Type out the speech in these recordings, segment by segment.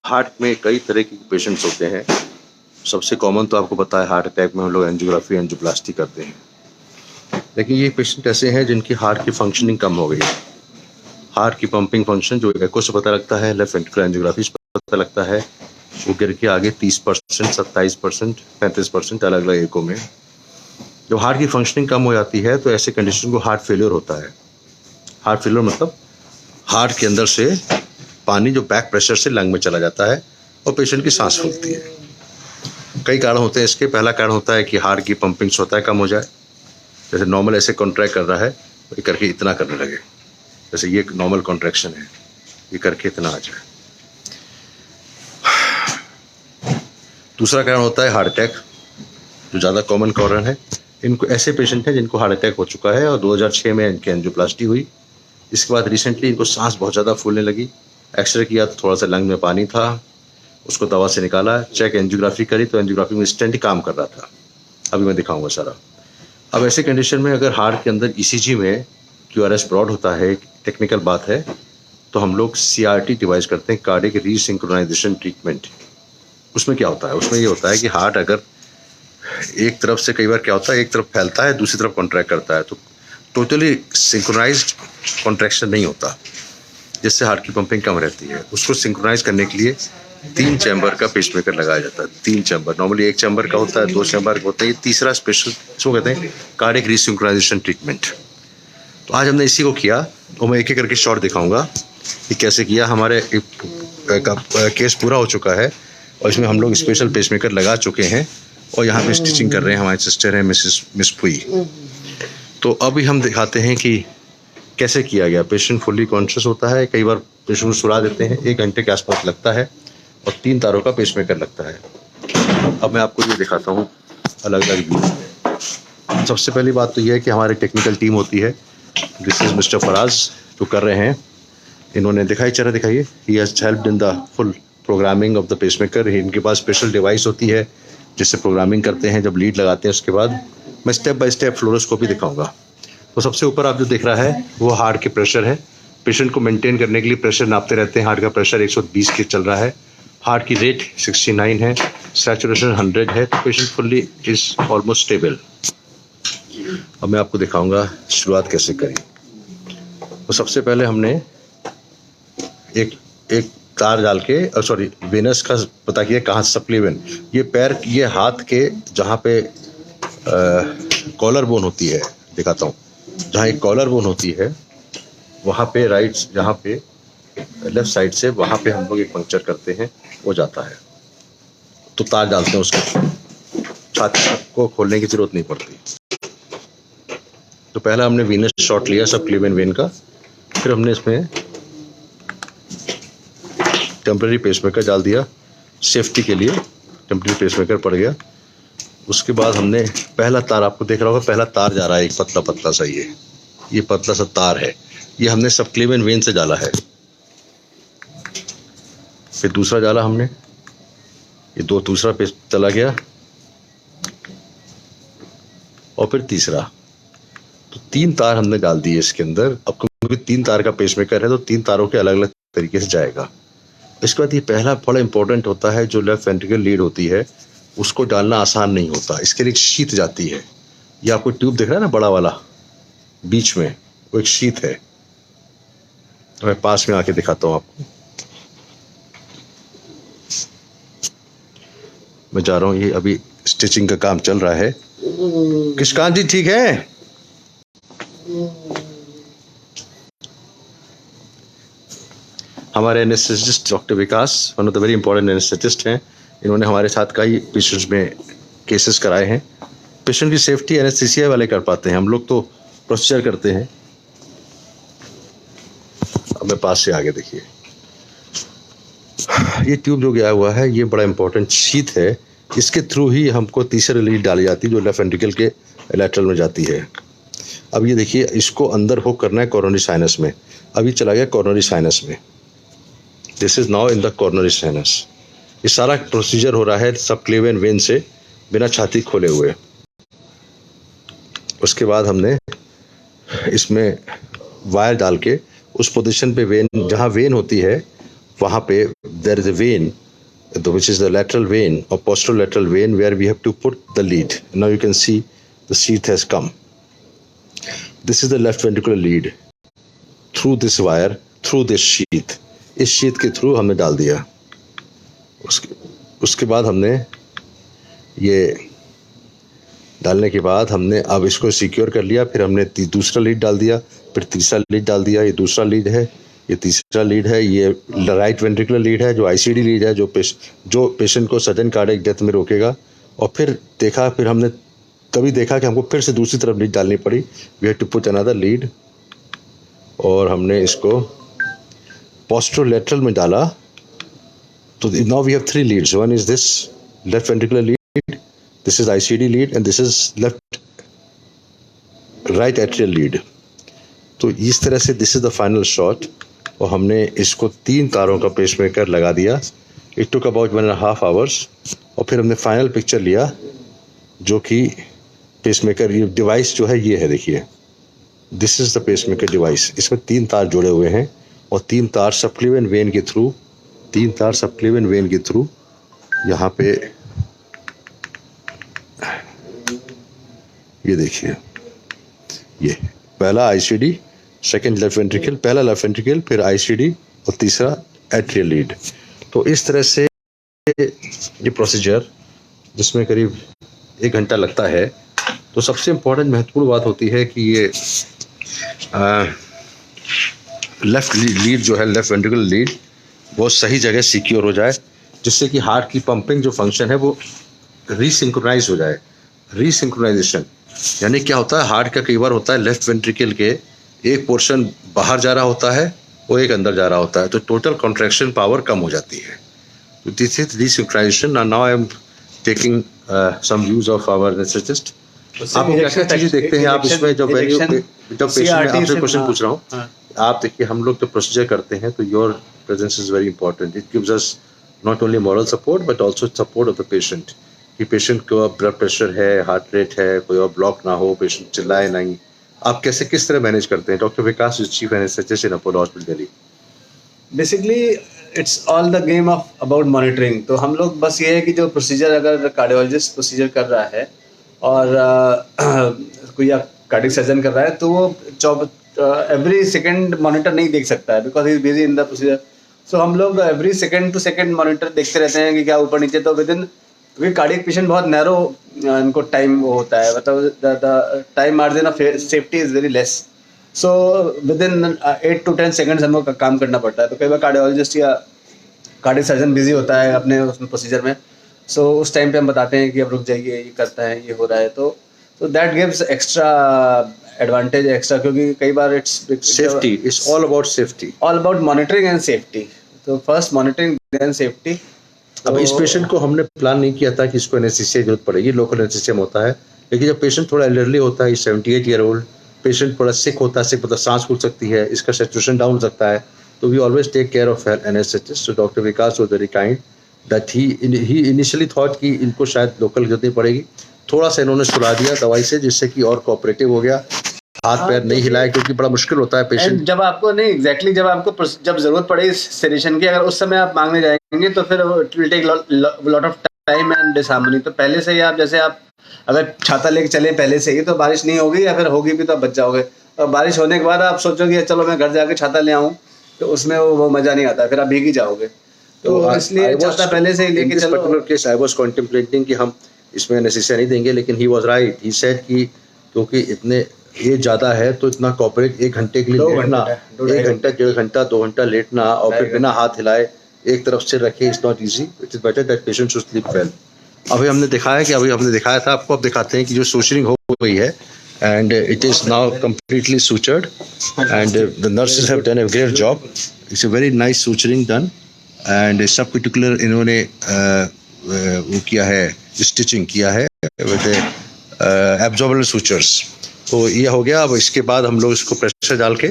Heart में कई तरह के पेशेंट्स होते हैं। सबसे कॉमन तो आपको पता है, हार्ट अटैक में हम लोग एंजियोग्राफी एंजियोप्लास्टी करते हैं। लेकिन ये पेशेंट ऐसे हैं जिनकी हार्ट की फंक्शनिंग कम हो गई है। हार्ट की पंपिंग फंक्शन जो एको से पता लगता है, लेफ्ट वेंट्रिकुलर एंजियोग्राफी से पता लगता है, वो गिर के आगे 30%, 27%, 35% अलग अलग एको में। जब हार्ट की फंक्शनिंग कम हो जाती है तो ऐसे कंडीशन को हार्ट फेलियर होता है। हार्ट फेलियर मतलब हार्ट के अंदर से पानी जो बैक प्रेशर से लंग में चला जाता है और पेशेंट की सांस फूलती है। कई कारण होते हैं इसके। पहला कारण होता है कि हार्ट की पंपिंग स्वतः कम हो जाए। जैसे नॉर्मल ऐसे कॉन्ट्रैक्ट कर रहा है, ये करके इतना करने लगे, जैसे ये नॉर्मल कॉन्ट्रैक्शन है, ये करके इतना आ जाए। दूसरा कारण होता है हार्ट अटैक, जो ज़्यादा कॉमन कारण है। इनको ऐसे पेशेंट हैं जिनको हार्ट अटैक हो चुका है और 2006 में इनकी एंजियोप्लास्टी हुई। इसके बाद रिसेंटली इनको सांस बहुत ज़्यादा फूलने लगी। एक्सरे किया तो थोड़ा सा लंग में पानी था, उसको दवा से निकाला। चेक एंजियोग्राफी करी तो एंजियोग्राफी में स्टेंट काम कर रहा था। अभी मैं दिखाऊंगा सारा। अब ऐसे कंडीशन में अगर हार्ट के अंदर ईसीजी में क्यूआरएस ब्रॉड होता है, टेक्निकल बात है, तो हम लोग सीआरटी डिवाइस करते हैं, कार्डियक रीसिंक्रोनाइजेशन ट्रीटमेंट। उसमें क्या होता है? उसमें ये होता है कि हार्ट अगर एक तरफ से, कई बार क्या होता है, एक तरफ फैलता है, दूसरी तरफ कॉन्ट्रैक्ट करता है, तो टोटली सिंक्रोनाइज्ड कॉन्ट्रैक्शन नहीं होता, जिससे हार्ट की पंपिंग कम रहती है। उसको सिंक्रोनाइज करने के लिए 3 चैम्बर का पेसमेकर लगाया जाता है। 3 चैम्बर, नॉर्मली 1 चैम्बर का होता है, 2 चैम्बर का होता है, ये तीसरा स्पेशल इसको कहते हैं कार्डियक रीसिंक्रोनाइजेशन ट्रीटमेंट। तो आज हमने इसी को किया और मैं एक एक करके शॉट दिखाऊंगा कि कैसे किया। हमारे केस पूरा हो चुका है और इसमें हम लोग स्पेशल पेसमेकर लगा चुके हैं और यहाँ पे स्टिचिंग कर रहे हैं। हमारे सिस्टर है मिस पुई। तो अभी हम दिखाते हैं कि कैसे किया गया। पेशेंट फुल्ली कॉन्शियस होता है, कई बार पेशेंट को सुला देते हैं, 1 घंटे के आसपास लगता है और 3 तारों का पेसमेकर लगता है। अब मैं आपको ये दिखाता हूँ अलग अलग व्यू। सबसे पहली बात तो ये है कि हमारी टेक्निकल टीम होती है। दिस इज मिस्टर फराज जो कर रहे हैं। इन्होंने चेहरा दिखाइए। He has helped in the full programming of the pacemaker. इनके पास स्पेशल डिवाइस होती है जिससे प्रोग्रामिंग करते हैं। जब लीड लगाते हैं उसके बाद मैं स्टेप बाय स्टेप फ्लोरोस्कोपी दिखाऊंगा। तो सबसे ऊपर आप जो देख रहा है वो हार्ट के प्रेशर है। पेशेंट को मेंटेन करने के लिए प्रेशर नापते रहते हैं। हार्ट का प्रेशर 120 के चल रहा है। हार्ट की रेट 69 है, सैचुरेशन 100 है, तो patient fully is almost stable. अब मैं आपको दिखाऊंगा शुरुआत कैसे करी। तो सबसे पहले हमने एक तार डाल के, सॉरी, वेनस का पता किया कहाँ सप्लीवेन। ये पैर, ये हाथ के जहाँ पे कॉलर बोन होती है, दिखाता हूँ। जहाँ एक कॉलर बोन होती है वहाँ पे राइट, जहाँ पे लेफ्ट साइड से, वहाँ पे हम लोग एक पंक्चर करते हैं, वो जाता है। तो तार डालते हैं, उसको छाती को खोलने की जरूरत नहीं पड़ती। तो पहला हमने वीनस शॉट लिया सब क्लीवेन वेन का, फिर हमने इसमें टेम्पररी पेसमेकर डाल दिया सेफ्टी के लिए। टेम्पररी पेसमेकर पड़ गया। उसके बाद हमने पहला तार, आपको देख रहा होगा पहला तार जा रहा है, एक पतला पतला सा, ये पतला सा तार है, ये हमने सब क्लीवेन वेन से डाला है। फिर दूसरा डाला हमने, ये दूसरा पेस चला गया और फिर तीसरा। तो 3 तार हमने डाल दिए इसके अंदर। अब क्योंकि 3 तार का पेसमेकर है तो 3 तारों के अलग अलग तरीके से जाएगा। इसके बाद ये पहला बड़ा इंपॉर्टेंट होता है, जो लेफ्ट वेंट्रिकल लीड होती है उसको डालना आसान नहीं होता। इसके लिए एक शीत जाती है। ये आपको ट्यूब दिख रहा है ना, बड़ा वाला बीच में, वो एक शीत है। तो मैं पास में आके दिखाता हूँ आपको। मैं जा रहा हूँ, ये अभी स्टिचिंग का काम चल रहा है। कृष्कांत जी ठीक है? हमारे anaesthetist doctor Vikas, one of the very important anaesthetist हैं। इन्होंने हमारे साथ कई पेशेंट्स में केसेस कराए हैं। पेशेंट की सेफ्टी एनेस्थीसिया वाले कर पाते हैं, हम लोग तो प्रोसीजर करते हैं। अब मैं पास से आगे देखिए, ये ट्यूब जो गया हुआ है, ये बड़ा इंपॉर्टेंट शीत है। इसके थ्रू ही हमको तीसरी लीड डाली जाती है जो लेफ्ट वेंट्रिकल के लैटरल में जाती है। अब ये देखिए, इसको अंदर हुक करना है कोरोनरी साइनस में। अभी चला गया कोरोनरी साइनस में। This is now in the coronary sinus. ये सारा प्रोसीजर हो रहा है सब क्लीवेन वेन से, बिना छाती खोले हुए। उसके बाद हमने इसमें वायर डाल के उस पोजीशन पे वेन, जहाँ वेन होती है वहाँ पे there is a vein which is the lateral vein or posterolateral vein where we have to put the lead. Now you can see the sheath has come. This is the left ventricular lead through this wire, through this sheath. इस sheath के through हमने डाल दिया. उसके बाद हमने ये डालने के बाद हमने अब इसको सिक्योर कर लिया. फिर हमने दूसरा लीड डाल दिया, फिर तीसरा लीड डाल दिया. ये दूसरा लीड है, ये तीसरा लीड है, ये राइट वेंट्रिकुलर लीड है जो आईसीडी लीड है, जो पेशेंट को सडन कार्डियक डेथ में रोकेगा. और फिर हमने तभी देखा कि हमको फिर से दूसरी तरफ लीड डालनी पड़ी. We have to put another lead और हमने इसको पोस्टरोलैटरल में डाला. तो now we have 3 leads. One is this left ventricular lead, this is ICD lead and this is left right atrial lead. तो इस तरह से this is the final shot. और हमने इसको 3 तारों का पेसमेकर लगा दिया. It took about 1.5 hours. और फिर हमने फाइनल पिक्चर लिया जो कि पेसमेकर ये डिवाइस जो है ये है, देखिए this is the pacemaker device. इसमें 3 तार जुड़े हुए हैं और 3 तार सबक्लेवियन वेन के थ्रू, 3 तार सबक्लेवियन वेन के थ्रू यहाँ पे ये देखिए, ये पहला आईसीडी, सेकेंड लेफ्ट वेंट्रिकल, पहला लेफ्ट वेंट्रिकल, फिर आईसीडी और तीसरा एट्रियल लीड. तो इस तरह से ये प्रोसीजर जिसमें करीब 1 घंटा लगता है. तो सबसे इम्पोर्टेंट महत्वपूर्ण बात होती है कि ये लेफ्ट लीड जो है, लेफ्ट वेंट्रिकल लीड, वो सही जगह सिक्योर हो जाए जिससे कि हार्ट की पंपिंग जो फंक्शन है वो रीसिंक्रोनाइज हो जाए. रीसिंक्रोनाइजेशन यानी क्या होता है, हार्ट का कई बार होता है लेफ्ट वेंट्रिकल के एक पोर्शन बाहर जा रहा होता है और एक अंदर जा रहा होता है, तो टोटल कॉन्ट्रैक्शन पावर कम हो जाती है. तो this is resynchronisation. Now I am taking some views of our anaesthetist. आप क्या चीजें देखते हैं आप इसमें जब पेशेंट में आपसे क्वेश्चन पूछ रहा हूँ. आप देखिए, हम लोग तो प्रोसीजर करते हैं तो your presence is very important. It gives us not only moral support but also support of the patient. कि पेशेंट को ब्लड प्रेशर है, हार्ट रेट है, कोई और ब्लॉक ना हो, पेशेंट चिल्लाए नहीं. आप किस तरह मैनेज करते हैं? Doctor Vikas is chief anaesthetist in Apollo hospital Delhi. Basically it's all the game of about monitoring. तो हम लोग बस ये है कि जो प्रोसीजर अगर कार्डियोलॉजिस्ट प्रोसीजर कर रहा है और कोई कार्डियक सर्जन कर रहा है तो वो एवरी सेकंड मॉनिटर नहीं देख सकता है because he is busy in the procedure. So हम लोग every second to second monitor देखते रहते हैं कि क्या ऊपर नीचे. तो विद इन, क्योंकि कार्डियक पेशेंट बहुत नैरो इनको टाइम वो होता है, मतलब the time margin of safety is very less. So with in 8 to 10 seconds हम लोग का काम करना पड़ता है. तो कई बार कार्डियोलॉजिस्ट या कार्डियक सर्जन बिजी होता है अपने उसमें प्रोसीजर में. सो उस टाइम पे हम बताते हैं कि अब रुक जाइए, ये करता है, ये हो रहा है. तो that gives extra advantage extra, क्योंकि कई बार it's safety, it's all about safety, all about monitoring and safety. तो फर्स्ट मॉनिटरिंग देन सेफ्टी. अब इस पेशेंट को हमने प्लान नहीं किया था कि इसको एनेस्थीसिया की जरूरत पड़ेगी. लोकल एनेस्थीसिया होता है, लेकिन जब पेशेंट थोड़ा एल्डरली होता है, 78 ईयर ओल्ड पेशेंट, थोड़ा सिक होता है, सिक मतलब सांस फूल सकती है, इसका सैचुरेशन डाउन हो सकता है, तो we always take care of anaesthetist. So doctor Vikas was very kind that he initially thought कि इनको शायद लोकल जरूरत नहीं पड़ेगी. थोड़ा सा इन्होंने सुला दिया दवाई से जिससे कि और कोऑपरेटिव हो गया. हाथ पैर नहीं हिलाया क्योंकि बड़ा मुश्किल होता है पेशेंट. जब आपको नहीं एग्जैक्टली जब आपको जब जरूरत पड़े सेडेशन की, अगर उस समय आप मांगने जाएंगे तो फिर it will take lot of time and disharmony. तो पहले से ही आप, जैसे आप अगर छाता लेके चले पहले से ही, तो बारिश नहीं होगी, या फिर होगी भी तो आप बच जाओगे. और बारिश होने के बाद आप सोचोगे चलो मैं घर जाके छाता ले आऊँ, तो उसमें वो मजा नहीं आता, फिर आप भीग ही जाओगे. तो इसलिए छाता पहले से ही लेके चलो. Particular case I was contemplating कि हम इसमें एनेस्थीसिया नहीं देंगे, लेकिन he was right. He said कि क्योंकि इतने एज ज़्यादा है तो इतना कॉपरेट 1 घंटे के लिए लेटना, 1 घंटा 1.5 घंटा 2 घंटा लेटना और फिर बिना हाथ हिलाए एक तरफ से रखे, it's not easy. It is better that patient should sleep well. अभी हमने दिखाया था आपको, अब दिखाते हैं कि जो सूचरिंग हो गई है and it is now completely sutured and the nurses have done a great job. It's a very nice suturing done and सब particular इन्होंने वो किया है, स्टिचिंग किया है with absorbable sutures. तो ये हो गया. अब इसके बाद हम लोग इसको प्रेशर डाल के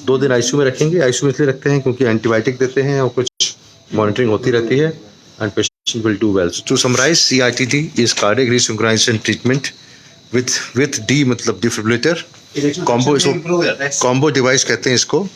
2 दिन आईसीयू में रखेंगे. आईसीयू में इसलिए रखते हैं क्योंकि एंटीबायोटिक देते हैं और कुछ मॉनिटरिंग होती रहती है and patient will do well. So to summarize, CRTT is cardiac resynchronization treatment with D मतलब defibrillator कॉम्बो कॉम्बो डिवाइस कहते हैं इसको,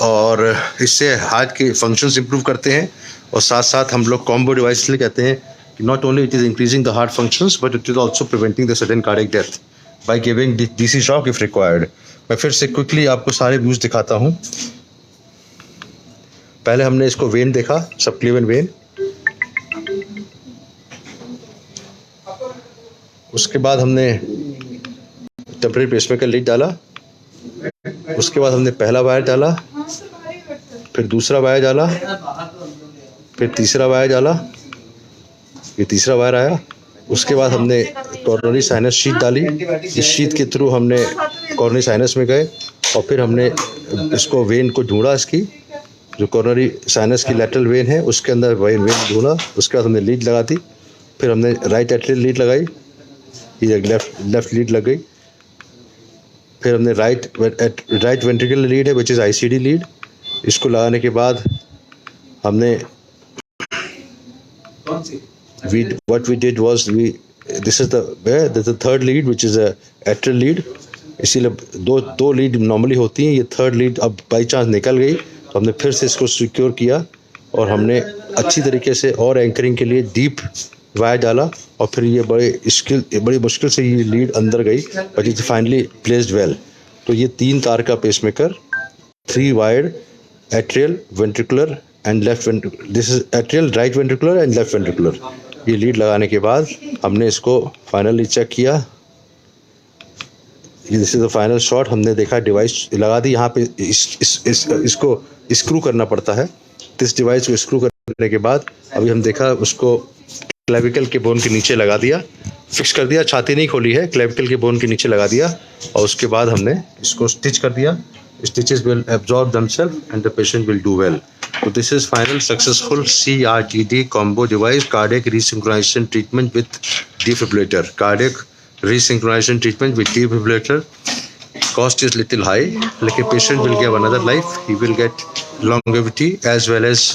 और इससे हार्ट के फंक्शंस इंप्रूव करते हैं। और साथ साथ हम लोग कॉम्बो डिवाइस इसलिए कहते हैं कि not only it is increasing the heart functions but it is also preventing the sudden cardiac death by giving DC shock if required. मैं फिर से क्विकली आपको सारे व्यूज़ दिखाता हूँ। पहले हमने इसको वेन देखा, सबक्लेवियन वेन, उसके बाद हमने टेम्परेरी पेसमेकर लीड डाला, उसके बाद हमने पहला वायर डाला, फिर दूसरा वायर डाला, फिर तीसरा वायर डाला, ये तीसरा वायर आया। उसके बाद हमने कॉर्नरी साइनस शीट डाली, इस शीट के थ्रू हमने कॉर्नरी साइनस में गए और फिर हमने इसको वेन को ढूंढा, इसकी जो कॉर्नरी साइनस की लेटरल वेन है उसके अंदर वेन ढूंढा। उसके बाद हमने लीड लगा दी, फिर हमने राइट एट्रियल लीड लगाई, ये लेफ्ट लीड लग गई, फिर हमने राइट वेंट्रिकुलर लीड है विच इज़ आईसीडी लीड। इसको लगाने के बाद हमने what we did was this is the third lead which is a atrial lead। इसीलिए दो लीड नॉर्मली होती हैं, ये थर्ड लीड अब बाई चांस निकल गई तो हमने फिर से इसको सिक्योर किया और हमने अच्छी तरीके से और एंकरिंग के लिए डीप वायर डाला और फिर ये बड़ी मुश्किल से ये लीड अंदर गई but it finally placed well. तो ये 3 तार का pacemaker, 3 wired atrial ventricular and left ventricular, this is atrial right ventricular and left ventricular. ये लीड लगाने के बाद हमने इसको फाइनली चेक किया, this is the final shot. हमने देखा डिवाइस लगा दी, यहाँ पे इसको स्क्रू करना पड़ता है। इस डिवाइस को स्क्रू करने के बाद अभी हम देखा उसको क्लेविकल के बोन के नीचे लगा दिया, फिक्स कर दिया, छाती नहीं खोली है, क्लेविकल के बोन के नीचे लगा दिया और उसके बाद हमने इसको स्टिच कर दिया। Stitches will absorb themselves and the patient will do well. So this is final successful CRTD combo device, cardiac resynchronization treatment with defibrillator. Cardiac resynchronization treatment with defibrillator. Cost is little high, लेकिन patient will get another life. He will get longevity as well as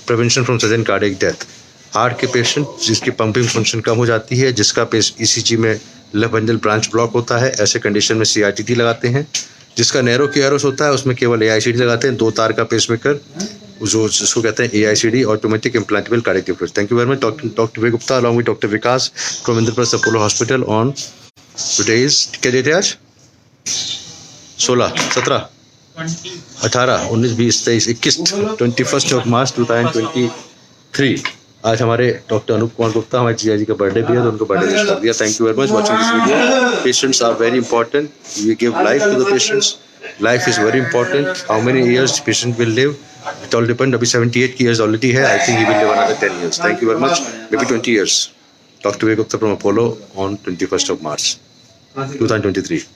prevention from sudden cardiac death. Heart के patient जिसकी pumping function कम हो जाती है, जिसका ECG में left bundle branch block होता है, ऐसे कंडीशन में CRTD लगाते हैं। जिसका नैरो केयरस होता है उसमें केवल AICD लगाते हैं, 2 तार का पेसमेकर जिसको कहते हैं AICD, automatic implantable cardiac device. Thank you very much doctor V Gupta along with doctor Vikas from Indraprastha Apollo hospital on today is क्या डेट है आज 16, 17, 18, 19, 20, 23, 21, 21 मार्च 2023। आज हमारे डॉक्टर अनूप कुमार गुप्ता हमारे जीजा जी का बर्थडे भी है तो उनको बर्थडे विश कर दिया। Thank you very much watching this video. Patients are very important, we give life to the patients, life is very important. How many years patient will live it all depend. अभी 78 years already है, I think he will live another 10 years. Thank you very much, maybe 20 years. Doctor V Gupta from Apollo on 21 March 2023।